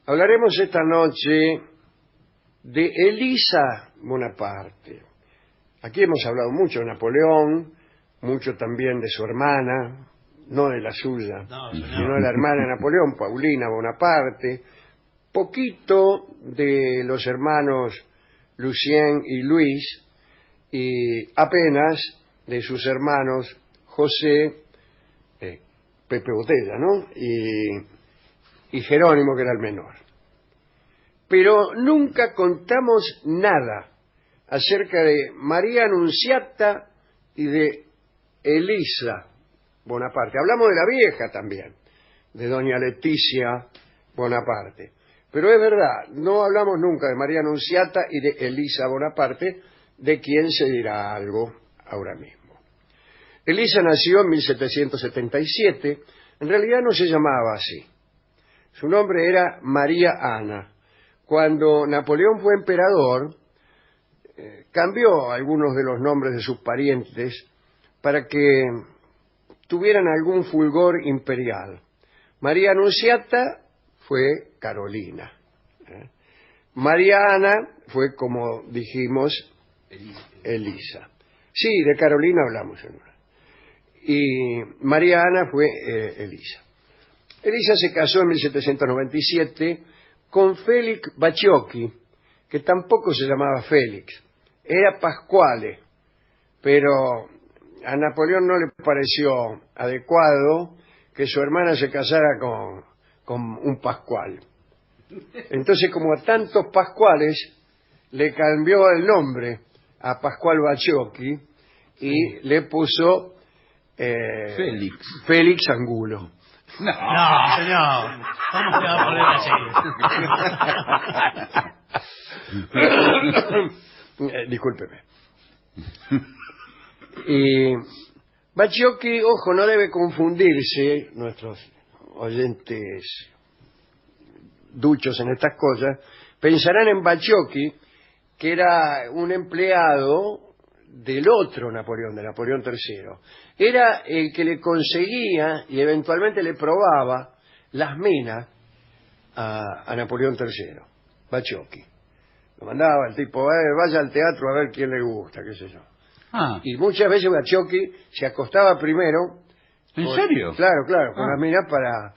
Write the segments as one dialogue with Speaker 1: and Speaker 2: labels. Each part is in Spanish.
Speaker 1: Hablaremos esta noche de Elisa Bonaparte. Aquí hemos hablado mucho de Napoleón, mucho también de su hermana, no de la suya, sino de la hermana de Napoleón, Paulina Bonaparte, poquito de los hermanos Lucien y Luis, y apenas de sus hermanos José, Pepe Botella, ¿no? Y Jerónimo, que era el menor. Pero nunca contamos nada acerca de María Anunciata y de Elisa Bonaparte. Hablamos de la vieja también, de doña Leticia Bonaparte. Pero es verdad, no hablamos nunca de María Anunciata y de Elisa Bonaparte, de quien se dirá algo ahora mismo. Elisa nació en 1777, en realidad no se llamaba así. Su nombre era María Ana. Cuando Napoleón fue emperador, cambió algunos de los nombres de sus parientes para que tuvieran algún fulgor imperial. María Anunciata fue Carolina. María Ana fue, como dijimos, Elisa. Sí, de Carolina hablamos, señora. Y María Ana fue Elisa. Elisa se casó en 1797 con Félix Bacciochi, que tampoco se llamaba Félix, era Pasquale, pero a Napoleón no le pareció adecuado que su hermana se casara con un Pascual. Entonces, como a tantos Pascuales, le cambió el nombre a Pascual Bacciochi y le puso Félix Angulo.
Speaker 2: No, señor. ¿Cómo se va a poner así?
Speaker 1: Discúlpeme. Y Bacciochi, ojo, no debe confundirse, nuestros oyentes duchos en estas cosas, pensarán en Bacciochi, que era un empleado del otro Napoleón, de Napoleón III. Era el que le conseguía y eventualmente le probaba las minas a Napoleón III, Bacciochi. Lo mandaba el tipo, vaya al teatro a ver quién le gusta, qué sé yo. Y muchas veces Bacciochi se acostaba primero.
Speaker 3: ¿En serio?
Speaker 1: Claro, con las minas para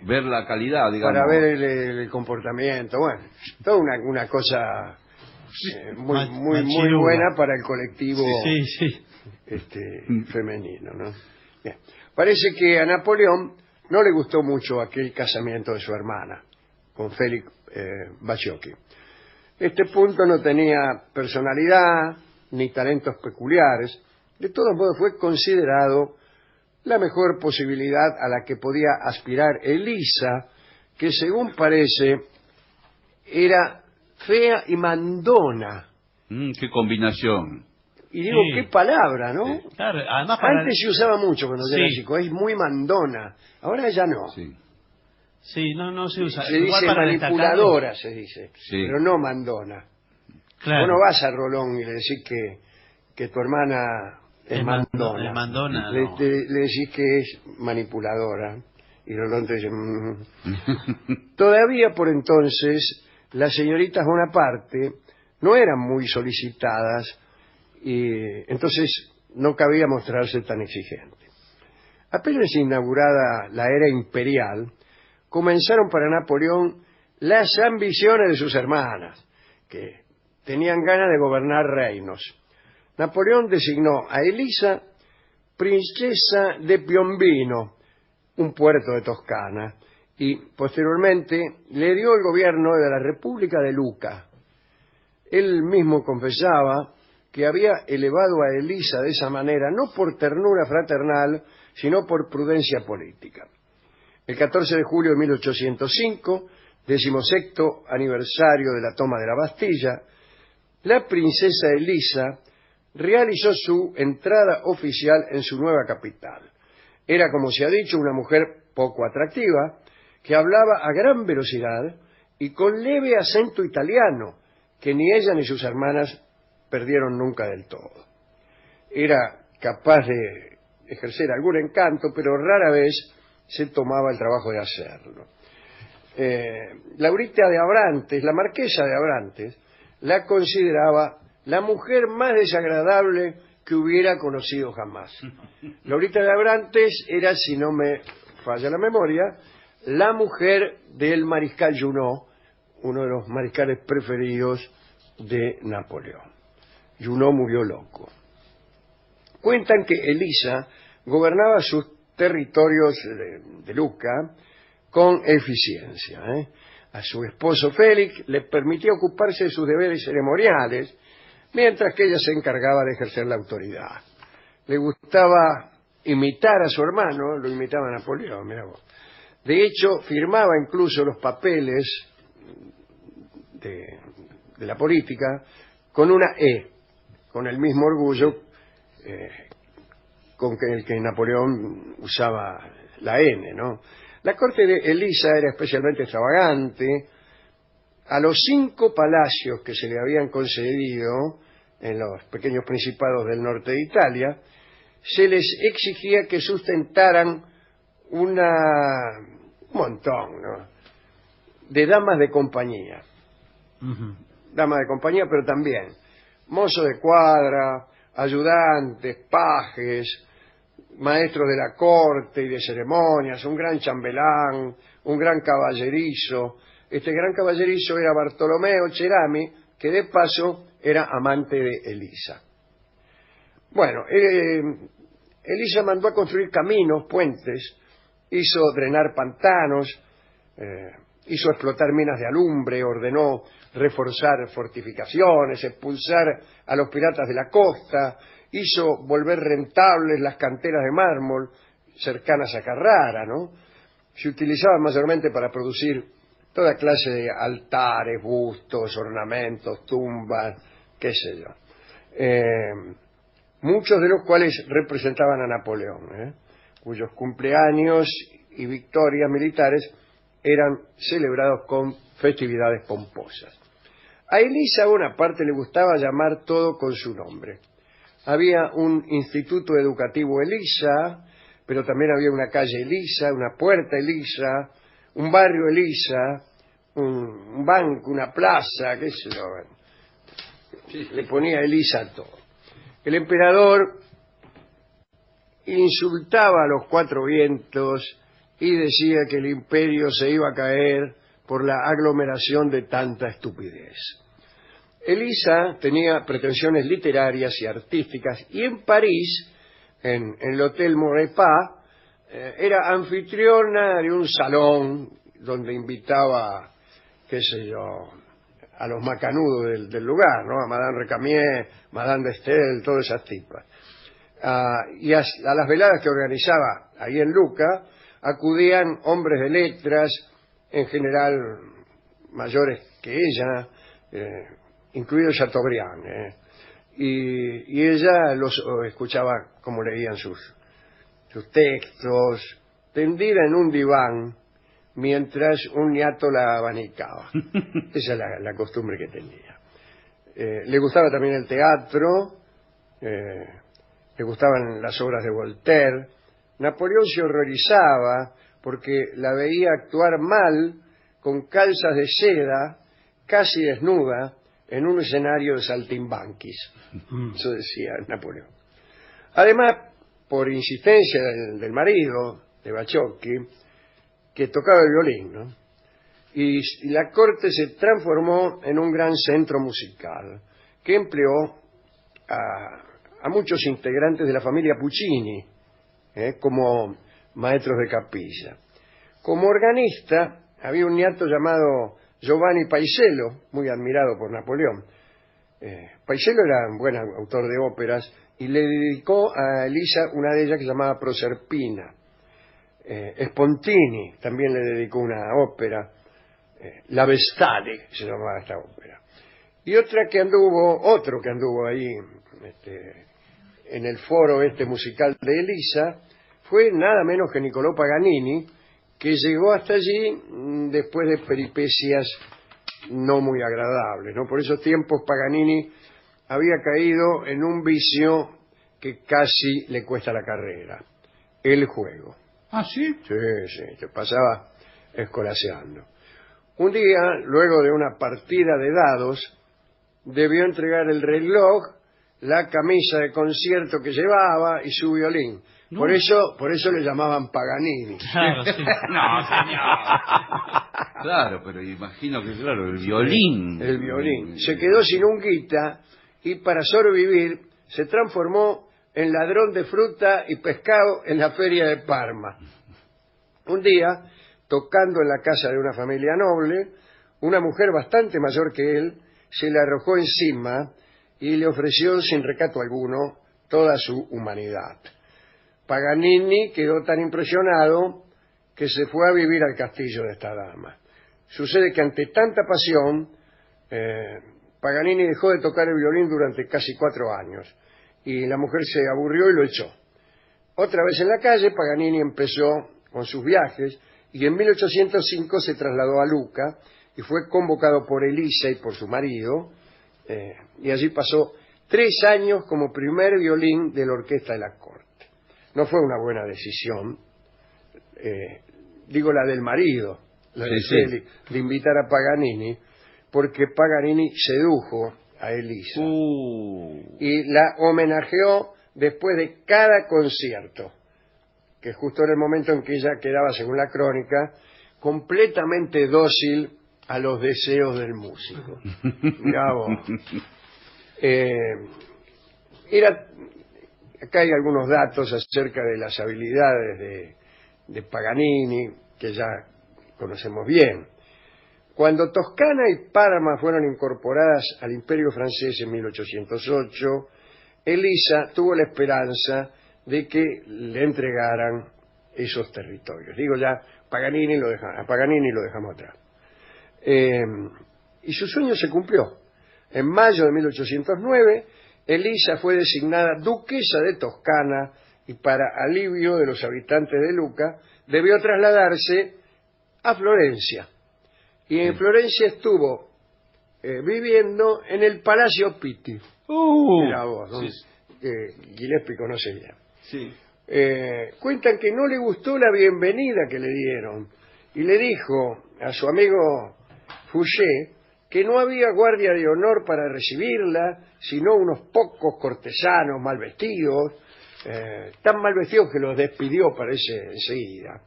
Speaker 3: ver la calidad, digamos.
Speaker 1: Para ver el comportamiento. Bueno, toda una cosa muy buena para el colectivo femenino, ¿no? Bien. Parece que a Napoleón no le gustó mucho aquel casamiento de su hermana con Félix Bacciochi. Este punto no tenía personalidad ni talentos peculiares. De todos modos fue considerado la mejor posibilidad a la que podía aspirar Elisa, que según parece era fea y mandona.
Speaker 3: ¡Qué combinación!
Speaker 1: Y digo, qué palabra, ¿no?
Speaker 2: Sí. Claro, además
Speaker 1: antes se usaba mucho cuando yo era chico, es muy mandona. Ahora ya no.
Speaker 2: Sí, no se usa.
Speaker 1: Se dice manipuladora, se dice, pero no mandona.
Speaker 2: Claro.
Speaker 1: Vos no vas a Rolón y le decís que tu hermana es mandona.
Speaker 2: Es mandona,
Speaker 1: le decís que es manipuladora. Y Rolón te dice... Todavía por entonces, las señoritas Bonaparte no eran muy solicitadas y entonces no cabía mostrarse tan exigente. Apenas inaugurada la era imperial, comenzaron para Napoleón las ambiciones de sus hermanas, que tenían ganas de gobernar reinos. Napoleón designó a Elisa princesa de Piombino, un puerto de Toscana, y posteriormente le dio el gobierno de la República de Lucca. Él mismo confesaba que había elevado a Elisa de esa manera, no por ternura fraternal, sino por prudencia política. El 14 de julio de 1805, 16º aniversario de la toma de la Bastilla, la princesa Elisa realizó su entrada oficial en su nueva capital. Era, como se ha dicho, una mujer poco atractiva, que hablaba a gran velocidad y con leve acento italiano, que ni ella ni sus hermanas perdieron nunca del todo. Era capaz de ejercer algún encanto, pero rara vez se tomaba el trabajo de hacerlo. Laurita de Abrantes, la marquesa de Abrantes, la consideraba la mujer más desagradable que hubiera conocido jamás. Laurita de Abrantes era, si no me falla la memoria, la mujer del mariscal Junot, uno de los mariscales preferidos de Napoleón. Junot murió loco. Cuentan que Elisa gobernaba sus territorios de Lucca con eficiencia. A su esposo Félix le permitía ocuparse de sus deberes ceremoniales, mientras que ella se encargaba de ejercer la autoridad. Le gustaba imitar a su hermano, lo imitaba a Napoleón, mirá vos. De hecho, firmaba incluso los papeles de la política con una E, con el mismo orgullo con el que Napoleón usaba la N, ¿no? La corte de Elisa era especialmente extravagante. A los 5 palacios que se le habían concedido en los pequeños principados del norte de Italia, se les exigía que sustentaran un montón, ¿no?, de damas de compañía. Damas de compañía, pero también mozos de cuadra, ayudantes, pajes, maestros de la corte y de ceremonias, un gran chambelán, un gran caballerizo. Este gran caballerizo era Bartolomeo Cerami, que de paso era amante de Elisa. Bueno, Elisa mandó a construir caminos, puentes, hizo drenar pantanos, hizo explotar minas de alumbre, ordenó reforzar fortificaciones, expulsar a los piratas de la costa, hizo volver rentables las canteras de mármol cercanas a Carrara, ¿no? Se utilizaban mayormente para producir toda clase de altares, bustos, ornamentos, tumbas, qué sé yo. Muchos de los cuales representaban a Napoleón, cuyos cumpleaños y victorias militares eran celebrados con festividades pomposas. A Elisa Bonaparte le gustaba llamar todo con su nombre. Había un instituto educativo Elisa, pero también había una calle Elisa, una puerta Elisa, un barrio Elisa, un banco, una plaza, qué sé yo. Le ponía Elisa a todo. El emperador insultaba a los 4 vientos y decía que el imperio se iba a caer por la aglomeración de tanta estupidez. Elisa tenía pretensiones literarias y artísticas, y en París, en el Hotel Maurepas, era anfitriona de un salón donde invitaba, qué sé yo, a los macanudos del lugar, ¿no? A Madame Recamier, Madame de Estel, todas esas tipas. Y a las veladas que organizaba ahí en Lucca acudían hombres de letras, en general mayores que ella, incluido Chateaubriand, y ella los escuchaba como leían sus textos, tendida en un diván, mientras un ñato la abanicaba. Esa es la costumbre que tenía. Le gustaba también el teatro, le gustaban las obras de Voltaire. Napoleón se horrorizaba porque la veía actuar mal con calzas de seda, casi desnuda, en un escenario de saltimbanquis. Eso decía Napoleón. Además, por insistencia del marido, de Bacciochi, que tocaba el violín, ¿no? Y la corte se transformó en un gran centro musical que empleó a muchos integrantes de la familia Puccini como maestros de capilla. Como organista había un niato llamado Giovanni Paisiello, muy admirado por Napoleón. Paisiello era un buen autor de óperas y le dedicó a Elisa una de ellas que se llamaba Proserpina. Spontini también le dedicó una ópera, La Vestale se llamaba esta ópera. Y otro que anduvo ahí en el foro musical de Elisa fue nada menos que Niccolò Paganini, que llegó hasta allí después de peripecias no muy agradables, ¿no? Por esos tiempos Paganini había caído en un vicio que casi le cuesta la carrera: el juego.
Speaker 3: ¿Ah, sí?
Speaker 1: Sí, se pasaba escolaseando. Un día, luego de una partida de dados, debió entregar el reloj, la camisa de concierto que llevaba y su violín.
Speaker 2: No.
Speaker 1: Por eso le llamaban Paganini.
Speaker 2: Claro, sí.
Speaker 3: No, señor. Claro, pero imagino que, claro, el violín.
Speaker 1: El violín. Se quedó sin un guita y para sobrevivir se transformó en ladrón de fruta y pescado en la feria de Parma. Un día, tocando en la casa de una familia noble, una mujer bastante mayor que él se le arrojó encima y le ofreció sin recato alguno toda su humanidad. Paganini quedó tan impresionado que se fue a vivir al castillo de esta dama. Sucede que ante tanta pasión, Paganini dejó de tocar el violín durante casi 4 años y la mujer se aburrió y lo echó. Otra vez en la calle, Paganini empezó con sus viajes y en 1805 se trasladó a Lucca y fue convocado por Elisa y por su marido, y allí pasó 3 años como primer violín de la orquesta de la corte. No fue una buena decisión, digo la del marido, la de Félix, de invitar a Paganini, porque Paganini sedujo a Elisa y la homenajeó después de cada concierto, que justo en el momento en que ella quedaba, según la crónica, completamente dócil a los deseos del músico. Mirá vos. Acá hay algunos datos acerca de las habilidades de Paganini, que ya conocemos bien. Cuando Toscana y Parma fueron incorporadas al Imperio francés en 1808, Elisa tuvo la esperanza de que le entregaran esos territorios. Digo ya, a Paganini lo dejamos atrás. Y su sueño se cumplió. En mayo de 1809, Elisa fue designada duquesa de Toscana y para alivio de los habitantes de Lucca debió trasladarse a Florencia. Y en Florencia estuvo viviendo en el Palacio Pitti. Mirá vos, ¿no?
Speaker 3: Sí.
Speaker 1: Gillespie conoce bien.
Speaker 3: Sí.
Speaker 1: Cuentan que no le gustó la bienvenida que le dieron y le dijo a su amigo Fouché que no había guardia de honor para recibirla, sino unos pocos cortesanos mal vestidos, tan mal vestidos que los despidió, parece, enseguida.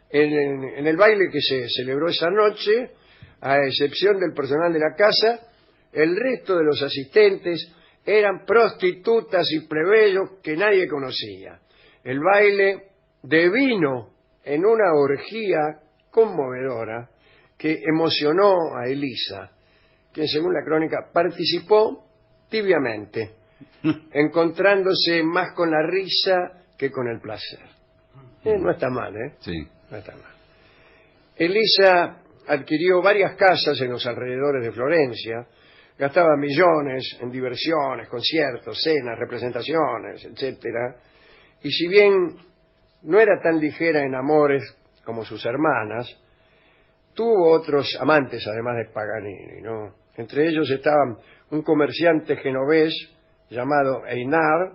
Speaker 1: En el baile que se celebró esa noche, a excepción del personal de la casa, el resto de los asistentes eran prostitutas y plebeyos que nadie conocía. El baile devino en una orgía conmovedora que emocionó a Elisa, quien según la crónica participó tibiamente, encontrándose más con la risa que con el placer. No está mal, ¿eh?
Speaker 3: Sí.
Speaker 1: No está mal. Elisa adquirió varias casas en los alrededores de Florencia, gastaba millones en diversiones, conciertos, cenas, representaciones, etcétera, y si bien no era tan ligera en amores como sus hermanas, tuvo otros amantes además de Paganini, ¿no? Entre ellos estaban un comerciante genovés llamado Einar,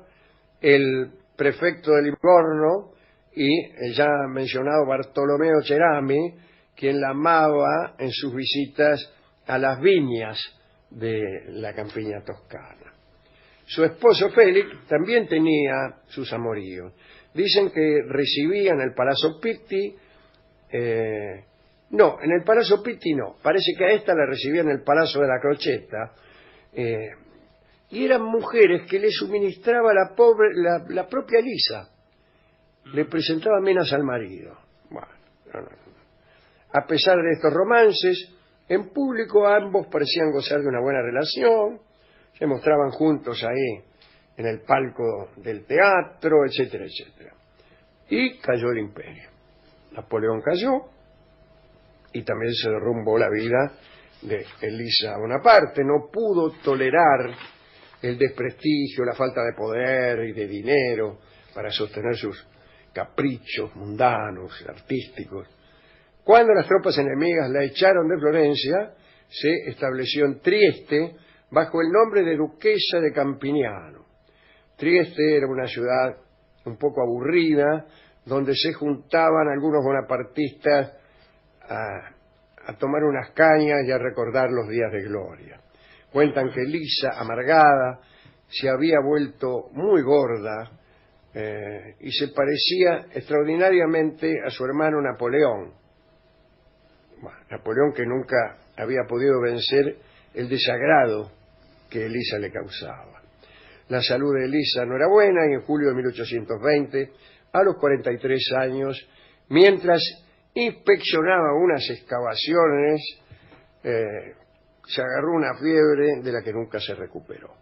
Speaker 1: el prefecto de Livorno y el ya mencionado Bartolomeo Cerami, quien la amaba en sus visitas a las viñas de la campiña toscana. Su esposo Félix también tenía sus amoríos. Dicen que recibía en el Palazzo Pitti, no, en el Palazzo Pitti no, parece que a esta la recibía en el Palazzo de la Crocetta, y eran mujeres que le suministraba la propia Elisa, le presentaba menas al marido. Bueno, no. A pesar de estos romances, en público ambos parecían gozar de una buena relación, se mostraban juntos ahí en el palco del teatro, etcétera, etcétera. Y cayó el imperio. Napoleón cayó y también se derrumbó la vida de Elisa Bonaparte. No pudo tolerar el desprestigio, la falta de poder y de dinero para sostener sus caprichos mundanos, artísticos. Cuando las tropas enemigas la echaron de Florencia, se estableció en Trieste bajo el nombre de Duquesa de Campiniano. Trieste era una ciudad un poco aburrida, donde se juntaban algunos bonapartistas a a tomar unas cañas y a recordar los días de gloria. Cuentan que Elisa, amargada, se había vuelto muy gorda y se parecía extraordinariamente a su hermano Napoleón. Bueno, Napoleón, que nunca había podido vencer el desagrado que Elisa le causaba. La salud de Elisa no era buena y en julio de 1820, a los 43 años, mientras inspeccionaba unas excavaciones, se agarró una fiebre de la que nunca se recuperó.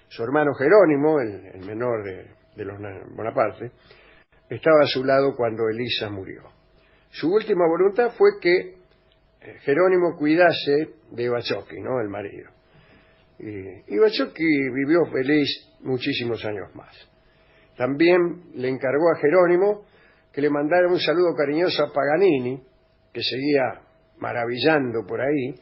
Speaker 1: Su hermano Jerónimo, el menor de los Bonaparte, estaba a su lado cuando Elisa murió. Su última voluntad fue que Jerónimo cuidase de Bachoqui, ¿no?, el marido. Y Bachoqui vivió feliz muchísimos años más. También le encargó a Jerónimo que le mandara un saludo cariñoso a Paganini, que seguía maravillando por ahí,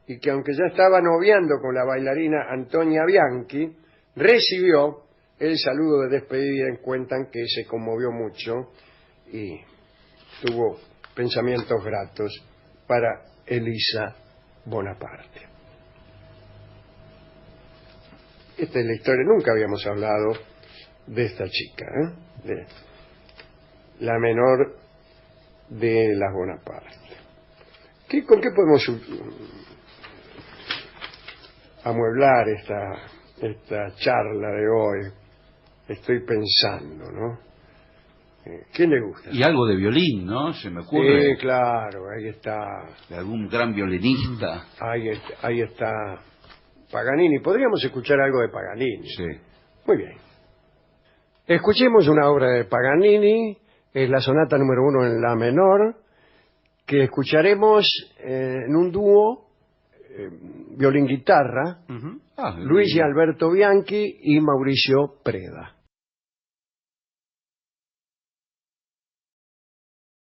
Speaker 1: y que aunque ya estaba noviando con la bailarina Antonia Bianchi, recibió el saludo de despedida. Cuentan que se conmovió mucho y tuvo pensamientos gratos para Elisa Bonaparte. Esta es la historia. Nunca habíamos hablado de esta chica, de la menor de las Bonaparte. ¿Con qué podemos amueblar esta charla de hoy? Estoy pensando, ¿no? ¿Quién le gusta?
Speaker 3: Y algo de violín, ¿no? Se me ocurre.
Speaker 1: Sí, claro, ahí está.
Speaker 3: De algún gran violinista.
Speaker 1: Ahí está Paganini. Podríamos escuchar algo de Paganini.
Speaker 3: Sí.
Speaker 1: Muy bien. Escuchemos una obra de Paganini, es la sonata número 1 en la menor, que escucharemos en un dúo, violín-guitarra, Luigi Alberto Bianchi y Mauricio Preda.